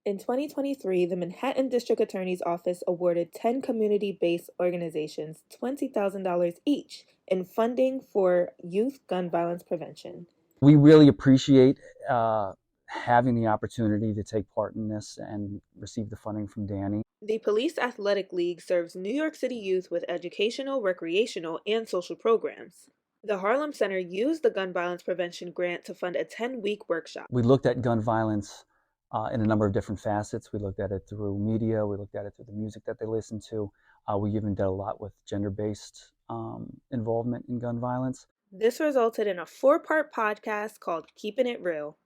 In 2023, the Manhattan District Attorney's Office awarded 10 community-based organizations $20,000 each in funding for youth gun violence prevention. We really appreciate having the opportunity to take part in this and receive the funding from Danny. The Police Athletic League serves New York City youth with educational, recreational, and social programs. The Harlem Center used the gun violence prevention grant to fund a 10-week workshop. We looked at gun violence in a number of different facets. We looked at it through media. We looked at it through the music that they listen to. We even did a lot with gender-based involvement in gun violence. This resulted in a 4-part podcast called Keeping It Real.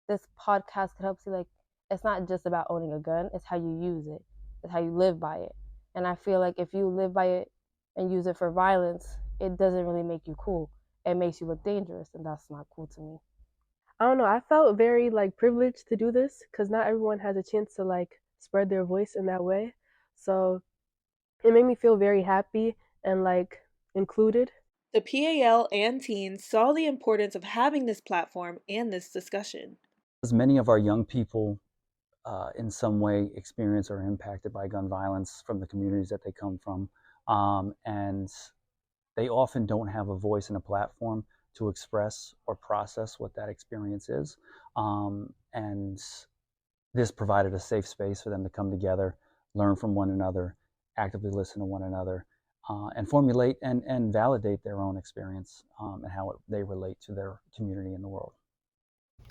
This podcast could help you, like, it's not just about owning a gun, it's how you use it. It's how you live by it. And I feel like if you live by it and use it for violence, it doesn't really make you cool. It makes you look dangerous, and that's not cool to me. I don't know. I felt very privileged to do this because not everyone has a chance to spread their voice in that way. So it made me feel very happy and included. The PAL and teens saw the importance of having this platform and this discussion. As many of our young people in some way experience or are impacted by gun violence from the communities that they come from, and they often don't have a voice and a platform to express or process what that experience is. And this provided a safe space for them to come together, learn from one another, actively listen to one another, and formulate and validate their own experience and how they relate to their community in the world.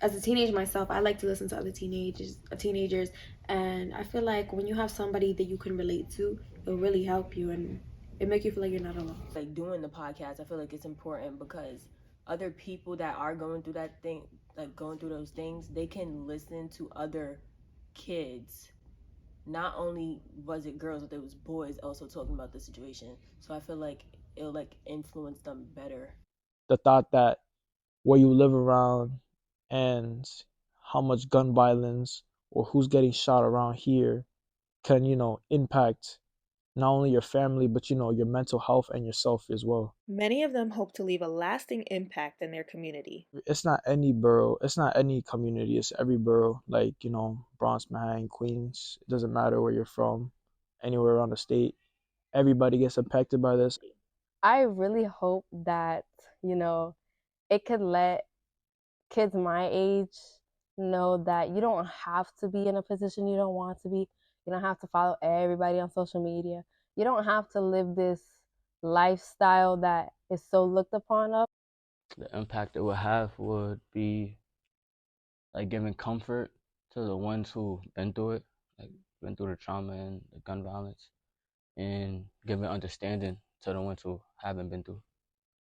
As a teenager myself, I like to listen to other teenagers, and I feel like when you have somebody that you can relate to, it'll really help you and it make you feel like you're not alone. Like doing the podcast, I feel like it's important because other people that are going through that thing, like going through those things, they can listen to other kids. Not only was it girls, but there was boys also talking about the situation. So I feel like it'll influence them better. The thought that where you live around and how much gun violence or who's getting shot around here can, impact not only your family, but, your mental health and yourself as well. Many of them hope to leave a lasting impact in their community. It's not any borough, it's not any community, it's every borough, Bronx, Manhattan, Queens. It doesn't matter where you're from, anywhere around the state. Everybody gets impacted by this. I really hope that, it could let kids my age know that you don't have to be in a position you don't want to be. You don't have to follow everybody on social media. You don't have to live this lifestyle that is so looked upon of. The impact it would have would be giving comfort to the ones who've been through it, been through the trauma and the gun violence, and giving understanding to the ones who haven't been through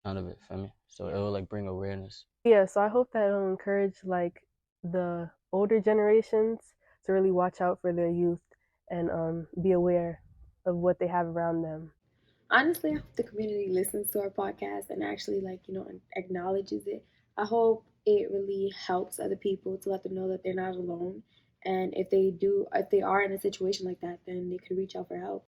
none of it, feel me? So it will bring awareness. Yeah, so I hope that it'll encourage the older generations to really watch out for their youth and be aware of what they have around them. Honestly, I hope the community listens to our podcast and actually acknowledges it. I hope it really helps other people to let them know that they're not alone. And if they are in a situation like that, then they could reach out for help.